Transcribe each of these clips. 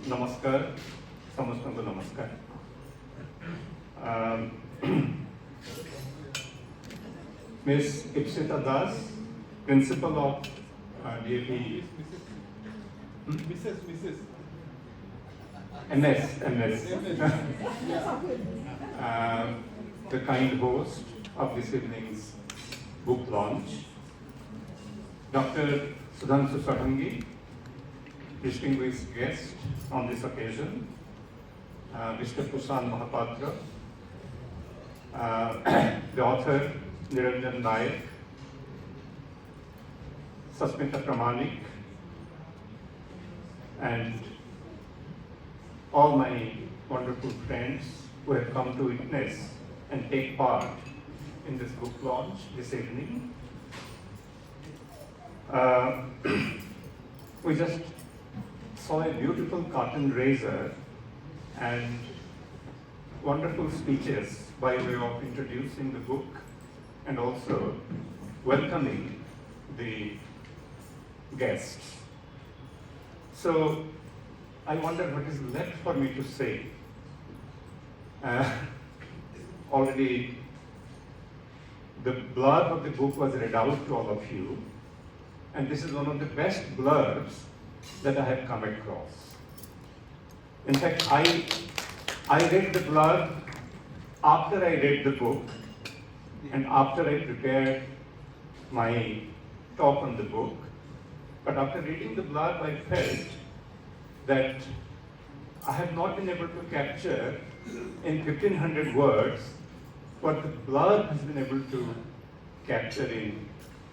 नमस्कार, समस्त को नमस्कार. Ms. Ipsita Das, Principal of DAP. Mrs. MS. The kind host of this evening's book launch. Dr. Sudhanshu Satangi, distinguished guest on this occasion. Mr. Kusan Mahapatra, the author Niranjan Nayak, Susmita Pramanik, and all my wonderful friends who have come to witness and take part in this book launch this evening. We just saw a beautiful curtain raiser and wonderful speeches by way of introducing the book and also welcoming the guests. So I wonder what is left for me to say. Already the blurb of the book was read out to all of you, and this is one of the best blurbs that I have come across. In fact, I read the blurb after I read the book and after I prepared my talk on the book. But after reading the blurb, I felt that I have not been able to capture in 1500 words what the blurb has been able to capture in,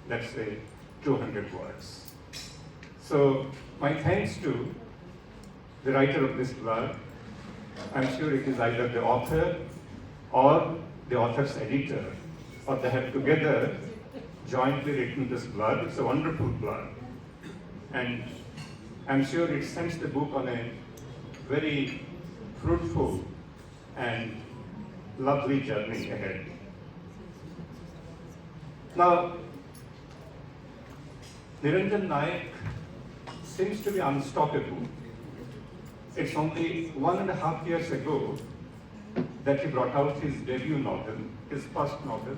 let's say, 200 words. So my thanks to the writer of this blurb. I'm sure it is either the author or the author's editor, or they have together jointly written this blurb. It's a wonderful blurb. And I'm sure it sends the book on a very fruitful and lovely journey ahead. Now, Niranjan Nayak seems to be unstoppable. It's only 1.5 years ago that he brought out his debut novel, his first novel,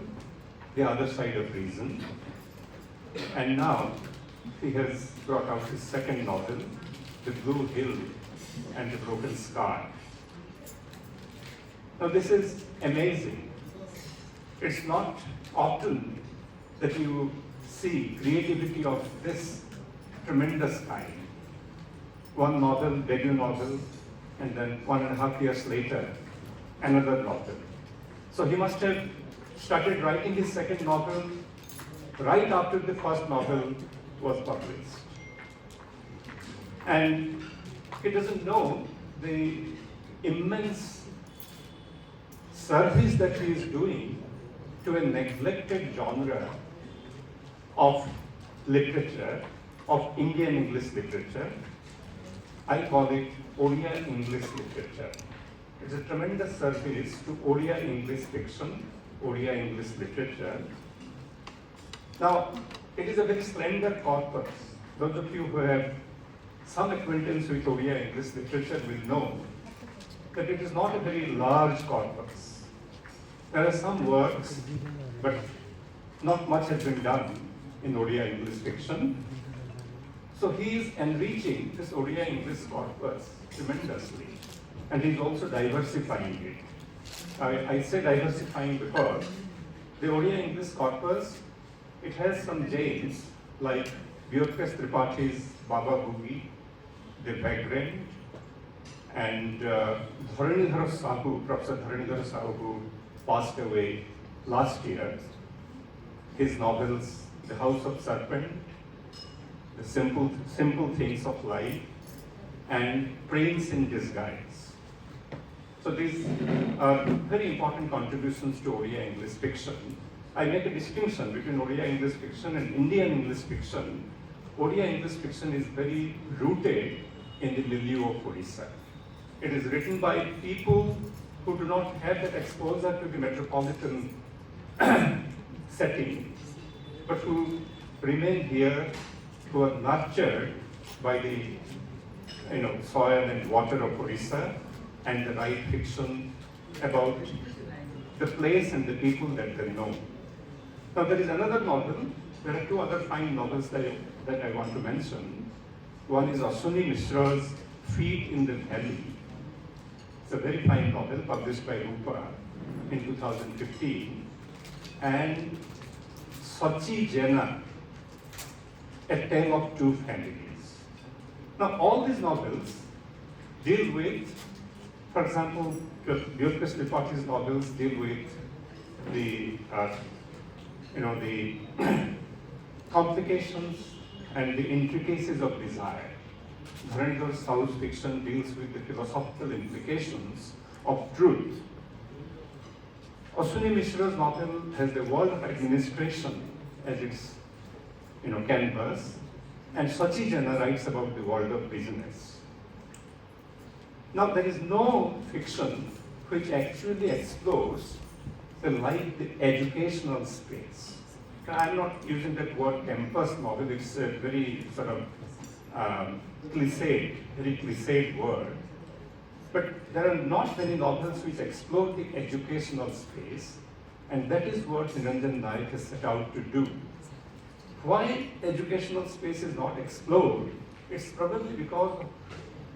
The Other Side of Reason. And now he has brought out his second novel, The Blue Hill and the Broken Sky. Now this is amazing. It's not often that you see creativity of this tremendous kind. One novel, debut novel, and then 1.5 years later, another novel. So he must have started writing his second novel right after the first novel was published. And he doesn't know the immense service that he is doing to a neglected genre of literature, of Indian English literature. I call it Odia English literature. It's a tremendous service to Odia English fiction, Odia English literature. Now, it is a very slender corpus. Those of you who have some acquaintance with Odia English literature will know that it is not a very large corpus. There are some works, but not much has been done in Odia English fiction. So he is enriching this Odia English corpus tremendously, and he is also diversifying it. I say diversifying because the Odia English corpus, it has some gems like Vyotkesh Tripathi's Baba Boogie, The Vagrant, and Dharanidhar Sahu, Professor Dharanidhar Sahu, who passed away last year. His novels, The House of Serpent, The Simple Things of Life, and Prince in Disguise. So these are very important contributions to Odia English fiction. I make a distinction between Odia English fiction and Indian English fiction. Odia English fiction is very rooted in the milieu of Odisha. It is written by people who do not have that exposure to the metropolitan setting, but who remain here, who are nurtured by the soil and water of Orissa, and the right fiction about the place and the people that they know. Now there is another novel. There are two other fine novels that I want to mention. One is Ashwini Mishra's Feet in the Valley. It's a very fine novel published by Rupa in 2015. And Sachi Jena, A Tale of Two Families. Now all these novels deal with, for example, Györkös Tripaঠি's novels deal with the complications and the intricacies of desire. Dharanidhar Sau's fiction deals with the philosophical implications of truth. Ashwini Mishra's novel has the world of administration as its canvas, and Sachi Jena writes about the world of business. Now there is no fiction which actually explores the educational space. I'm not using that word campus novel, it's a very sort of very cliched word. But there are not many novels which explore the educational space, and that is what Niranjan Naik has set out to do. Why educational space is not explored? It's probably because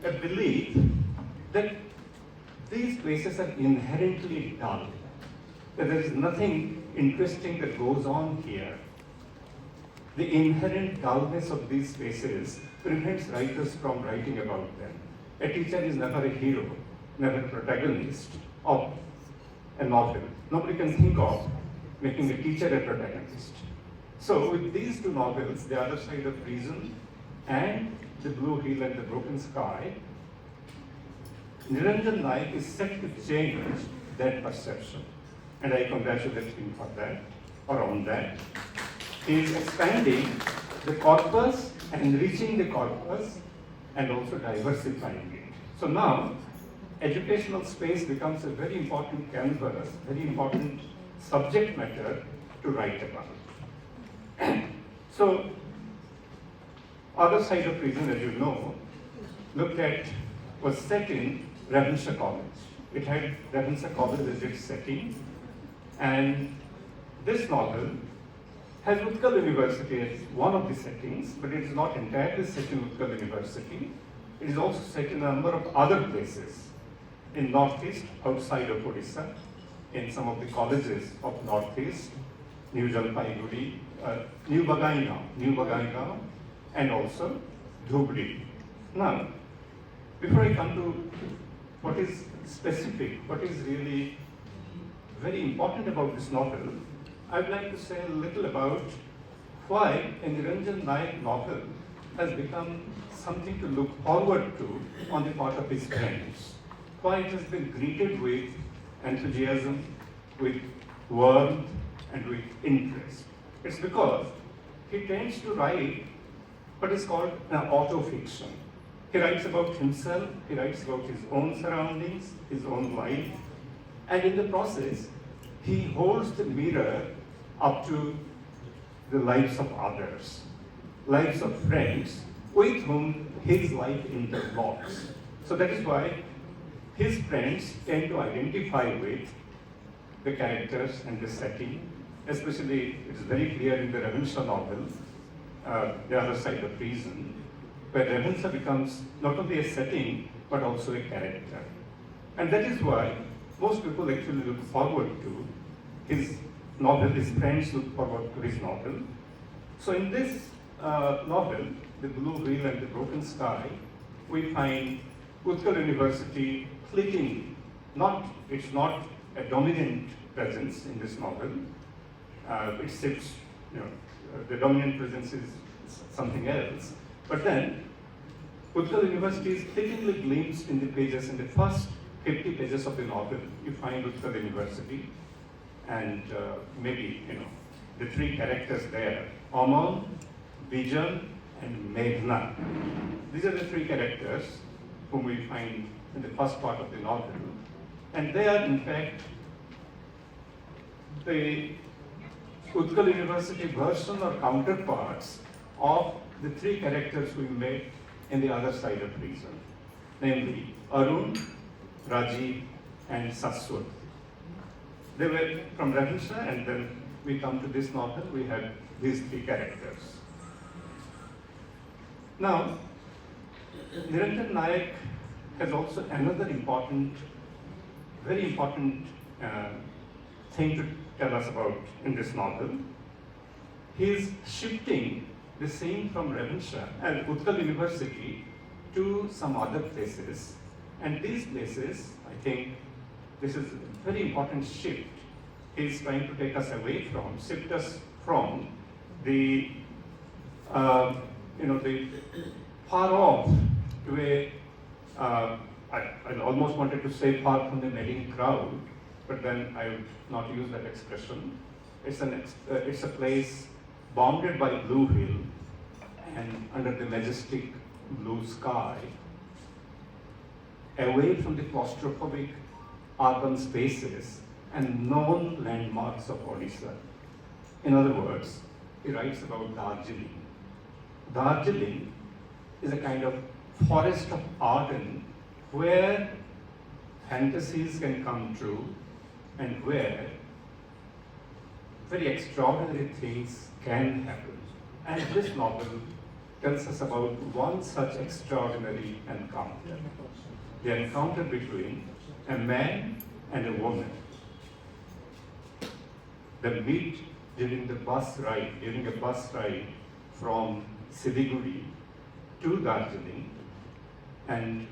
of a belief that these places are inherently dull, that there is nothing interesting that goes on here. The inherent dullness of these spaces prevents writers from writing about them. A teacher is never a hero, never a protagonist of a novel. Nobody can think of making a teacher a protagonist. So with these two novels, The Other Side of Reason and The Blue Hill and the Broken Sky, Niranjan Naik is set to change that perception. And I congratulate him for that, or on that. He is expanding the corpus, enriching the corpus, and also diversifying it. So now, educational space becomes a very important canvas, very important subject matter to write about. So, Other Side of Reason, as you know, was set in Ravenshaw College. It had Ravenshaw College as its setting, and this novel has Utkal University as one of the settings, but it is not entirely set in Utkal University. It is also set in a number of other places in Northeast, outside of Odisha, in some of the colleges of Northeast, New Jalpaiguri, New Bagaigao, and also Dhubri. Now, before I come to what is specific, what is really very important about this novel, I would like to say a little about why a Niranjan Naik novel has become something to look forward to on the part of his friends. Why it has been greeted with enthusiasm, with warmth, and with interest. It's because he tends to write what is called an autofiction. He writes about himself, he writes about his own surroundings, his own life, and in the process, he holds the mirror up to the lives of others, lives of friends with whom his life interlocks. So that is why his friends tend to identify with the characters and the setting. Especially, it's very clear in the Ravenshaw novel, The Other Side of Reason, where Ravenshaw becomes not only a setting, but also a character. And that is why most people actually look forward to his novel, his friends look forward to his novel. So in this novel, The Blue Hill and the Broken Sky, we find Utkal University fleeting. It's not a dominant presence in this novel. It sits, the dominant presence is something else. But then, Utkal University is fleetingly glimpsed in the pages, in the first 50 pages of the novel, you find Utkal University, and maybe, the three characters there, Amal, Bijan, and Meghna. These are the three characters whom we find in the first part of the novel. And they are, in fact, the Utkal University version or counterparts of the three characters we met in the other side of reason, namely Arun, Rajiv, and Saswat. They were from Ravenshaw, and then we come to this novel, we have these three characters. Now, Niranjan Nayak has also another important, very important thing to tell us about in this novel. He is shifting the scene from Ravenshaw and Utkal University to some other places. And these places, I think, this is a very important shift. He is trying to take us away from, shift us from the, the far off to a, I almost wanted to say far from the madding crowd, but then I would not use that expression. It's a place bounded by blue hill and under the majestic blue sky, away from the claustrophobic urban spaces and known landmarks of Odisha. In other words, he writes about Darjeeling. Darjeeling is a kind of forest of Arden where fantasies can come true and where very extraordinary things can happen. And this novel tells us about one such extraordinary encounter. The encounter between a man and a woman. They meet during a bus ride from Siliguri to Darjeeling, and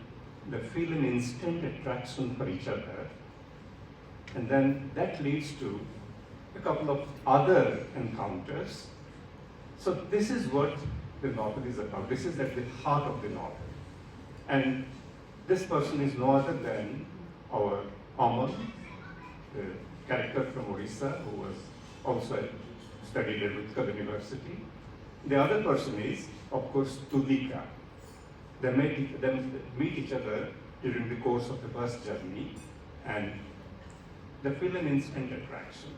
they feel an instant attraction for each other. And then that leads to a couple of other encounters. So this is what the novel is about. This is at the heart of the novel. And this person is no other than our Aman, the character from Odisha, who was also studied at Utkal University. The other person is, of course, Tulika. They meet each other during the course of the bus journey, and they feel an instant attraction.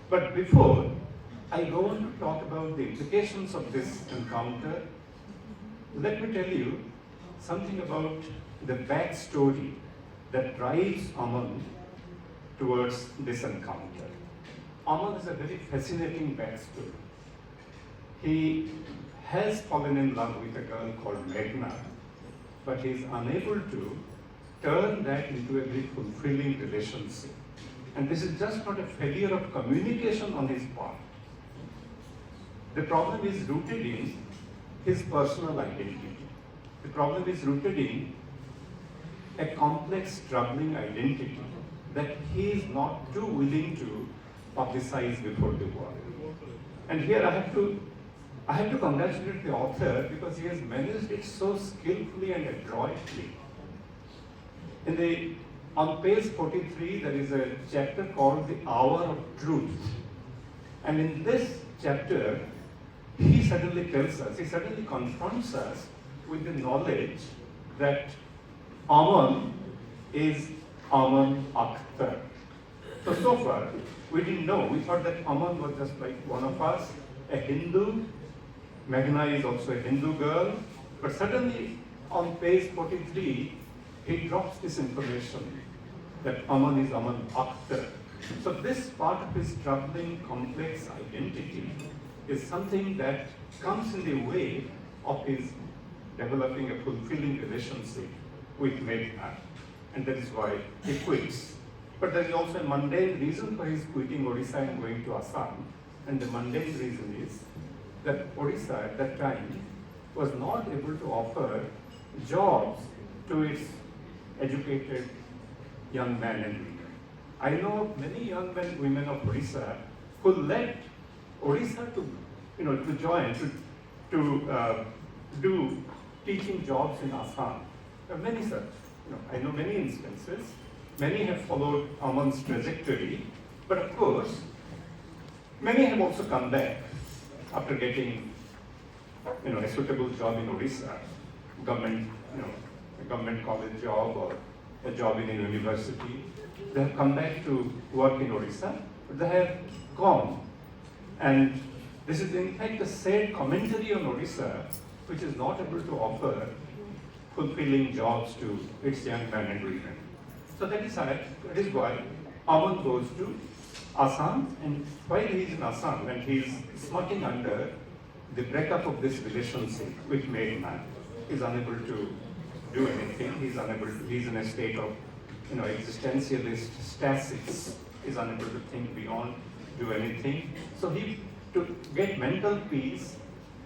But before I go on to talk about the implications of this encounter, let me tell you something about the backstory that drives Aman towards this encounter. Aman is a very fascinating backstory. He has fallen in love with a girl called Meghna, but he is unable to turn that into a very fulfilling relationship. And this is just not a failure of communication on his part. The problem is rooted in his personal identity. The problem is rooted in a complex, troubling identity that he is not too willing to publicize before the world. And here I have to congratulate the author because he has managed it so skillfully and adroitly. On page 43, there is a chapter called The Hour of Truth. And in this chapter, he suddenly confronts us with the knowledge that Aman is Aman Akhtar. So far, we didn't know. We thought that Aman was just like one of us, a Hindu. Meghna is also a Hindu girl. But suddenly, on page 43, he drops this information that Aman is Aman Akhtar. So this part of his troubling, complex identity is something that comes in the way of his developing a fulfilling relationship with Meghna. And that is why he quits. But there is also a mundane reason for his quitting Odisha and going to Assam. And the mundane reason is that Odisha at that time was not able to offer jobs to its educated young men and women. I know many young men and women of Odisha who left Odisha to join, to do teaching jobs in Assam. There are many such. I know many instances. Many have followed Aman's trajectory, but of course, many have also come back after getting, a suitable job in Odisha, a government college job or a job in a university. They have come back to work in Odisha, but they have gone. And this is in fact a sad commentary on Odisha which is not able to offer fulfilling jobs to its young men and women. So that is why Aman goes to Assam, and while he is in Assam and he is smarting under the breakup of this relationship with made man, he is unable to do anything. He is in a state of existentialist stasis. He is unable to think beyond, do anything. So to get mental peace,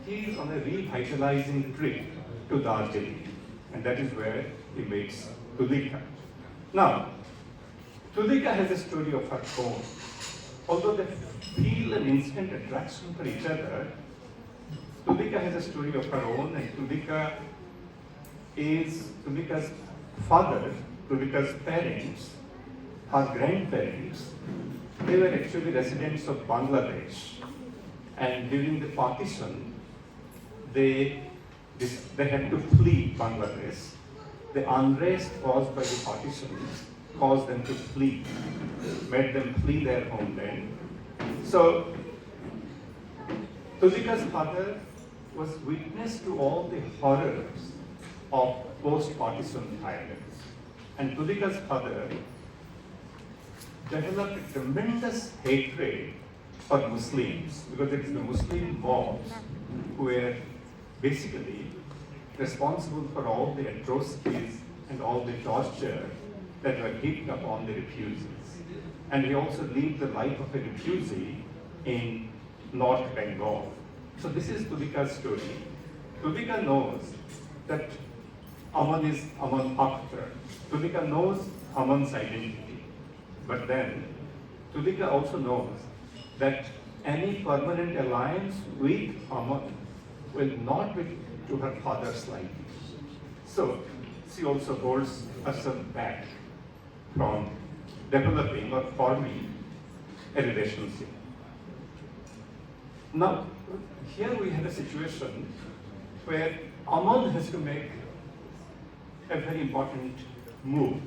he is on a revitalizing trip to Darjeeling, and that is where he meets Tulika. Now, Tulika has a story of her own. Although they feel an instant attraction for each other, Tulika has a story of her own, and Tulika's father, Tulika's parents, her grandparents, they were actually residents of Bangladesh. And during the partition, they had to flee Bangladesh. The unrest caused by the partitions caused them to flee, made them flee their homeland. So, Tulika's father was witness to all the horrors of post-partition violence. And Tulika's father developed a tremendous hatred for Muslims, because it is the Muslim mobs who were basically responsible for all the atrocities and all the torture that were heaped upon the refugees. And he also lived the life of a refugee in North Bengal. So this is Tulika's story. Tulika knows that Aman is Aman Akhtar. Tulika knows Aman's identity. But then, Tulika also knows that any permanent alliance with Aman will not be to her father's liking. So, she also holds herself back from developing or forming a relationship. Now, here we have a situation where Aman has to make a very important move.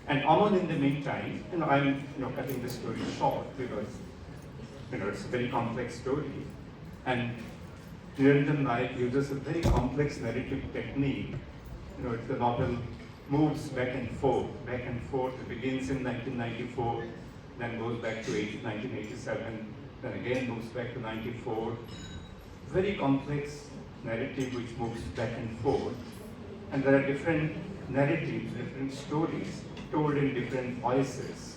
And Aman, in the meantime, I'm cutting the story short because it's a very complex story. And Niranjan Naik uses a very complex narrative technique. The novel moves back and forth. It begins in 1994, then goes back to 1987, then again moves back to 94. Very complex narrative which moves back and forth. And there are different narratives, different stories told in different voices.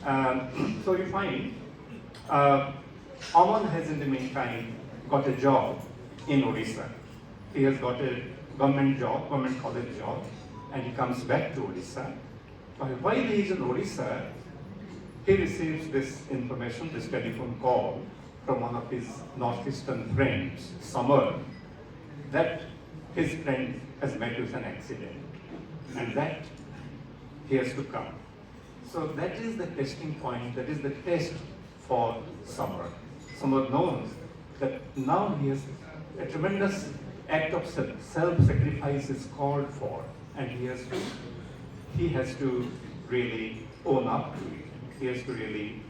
So you find Aman has in the meantime got a job in Odisha. He has got a government college job, and he comes back to Odisha. While he is in Odisha, he receives this information, this telephone call from one of his northeastern friends, Samar, that his friend has met with an accident, and that he has to come. So that is the testing point, that is the test for Samar. Samar knows that now a tremendous act of self-sacrifice is called for, and he has to really own up to it. He has to really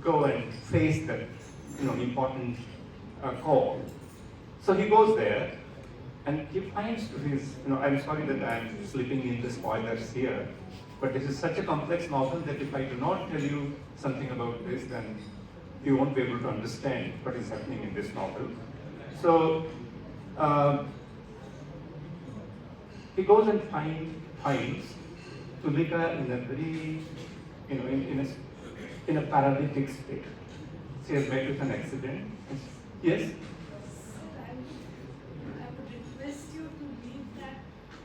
go and face that important call. So he goes there, and he finds to his, I'm sorry that I'm slipping into spoilers here, but this is such a complex novel that if I do not tell you something about this, then you won't be able to understand what is happening in this novel. So he goes and finds Tulika in a very, in a paralytic state. She has met with an accident. Yes? Sir, I would request you to read that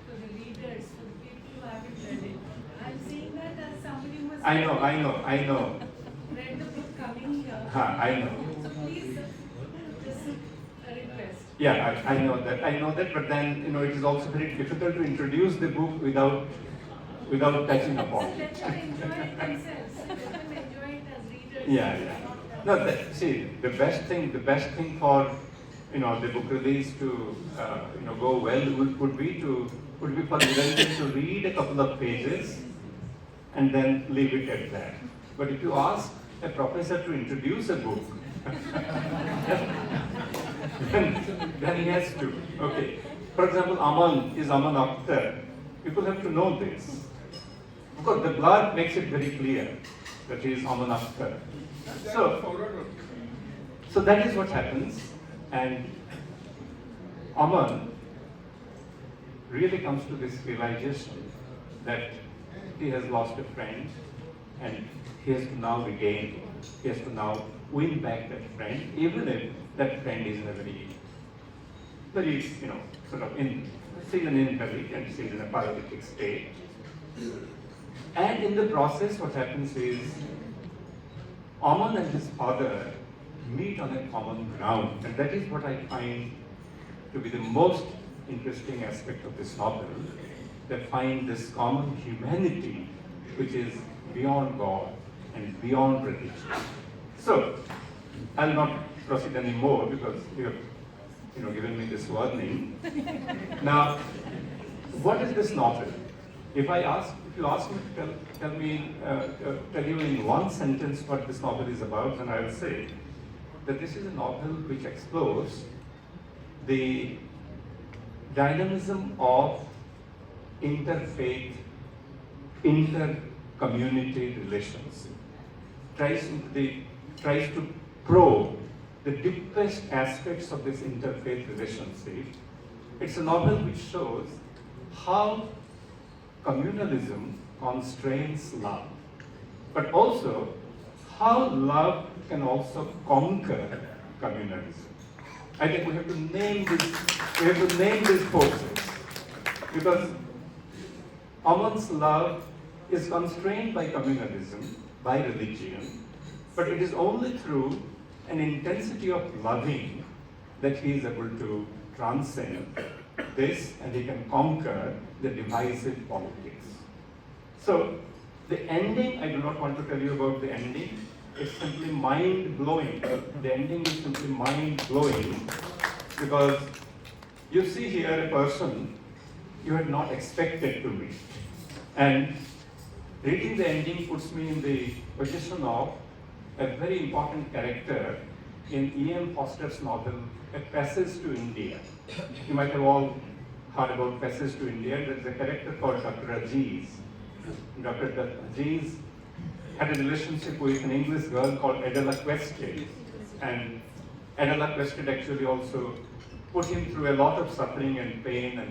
to the readers, to the people who haven't read it. I'm saying that as somebody who has I know. read the book coming here. I know. So please, just a request. Yeah, I know that, but then, it is also very difficult to introduce the book without touching upon So it. let them enjoy it themselves. Let them enjoy it as readers. Yeah. No, see, the best thing for, the book release to, go well would be for Niranjan to read a couple of pages and then leave it at that. But if you ask a professor to introduce a book, then he has to. Okay. For example, Aman is Aman Akhtar. People have to know this. Because the blurb makes it very clear that he is Aman Akhtar. So that is what happens, and Aman really comes to this realization that he has lost a friend and he has to now regain, he has to now win back that friend, even if that friend is in a very, sort of still an invalid and still in a paralytic state. And in the process, what happens is Aman and his father meet on a common ground, and that is what I find to be the most interesting aspect of this novel. They find this common humanity which is beyond God and beyond religion. So, I'll not proceed anymore because you have given me this warning. Now, what is this novel? If you ask me to tell you in one sentence what this novel is about, then I will say that this is a novel which explores the dynamism of interfaith, inter-community relations. Tries to probe the deepest aspects of this interfaith relationship. It's a novel which shows how communalism constrains love, but also how love can also conquer communalism. I think we have to name these forces, because Aman's love is constrained by communalism, by religion, but it is only through an intensity of loving that he is able to transcend this and he can conquer the divisive politics. So the ending, I do not want to tell you about the ending. It's simply mind-blowing. The ending is simply mind-blowing because you see here a person you had not expected to meet. And reading the ending puts me in the position of a very important character in E.M. Foster's novel, A Passage to India. You might have all heard about Passage to India. There's a character called Dr. Aziz. Dr. Aziz had a relationship with an English girl called Adela Quested. And Adela Quested actually also put him through a lot of suffering and pain, and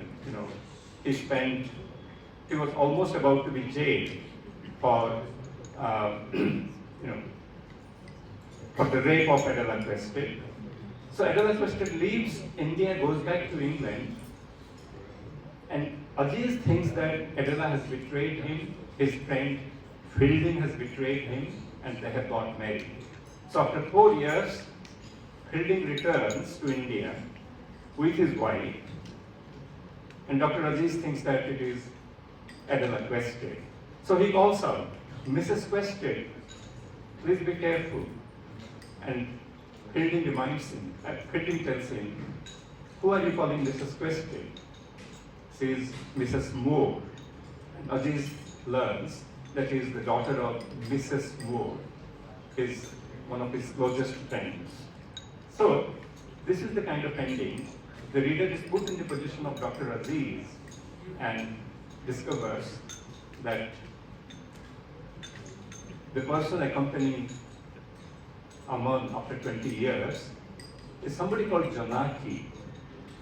he was almost about to be jailed for for the rape of Adela Quested. So Adela Quested leaves India, goes back to England, and Aziz thinks that Adela has betrayed him, his friend Fielding has betrayed him, and they have got married. So after 4 years, Fielding returns to India with his wife, and Dr. Aziz thinks that it is Adela Quested. So he calls out, Mrs. Quested, please be careful. And Fielding reminds him, Fielding tells him, who are you calling Mrs. Quested? She is Mrs. Moore. And Aziz learns that he is the daughter of Mrs. Moore, one of his closest friends. So, this is the kind of ending. The reader is put in the position of Dr. Aziz and discovers that the person accompanying Aman after 20 years is somebody called Janaki.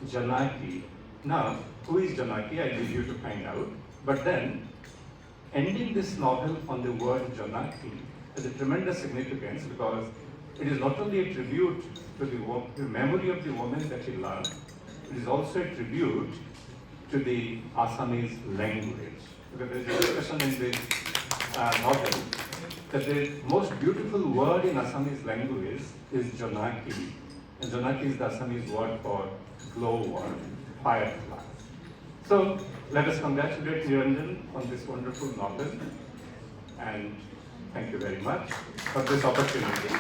Janaki. Now, who is Janaki? I leave you to find out. But then, ending this novel on the word Janaki has a tremendous significance because it is not only a tribute to the memory of the woman that he loved, it is also a tribute to the Assamese language. Because there is a discussion in this novel that the most beautiful word in Assamese language is Janaki. And Janaki is the Assamese word for glowworm, firefly. So let us congratulate Niranjan on this wonderful novel, and thank you very much for this opportunity.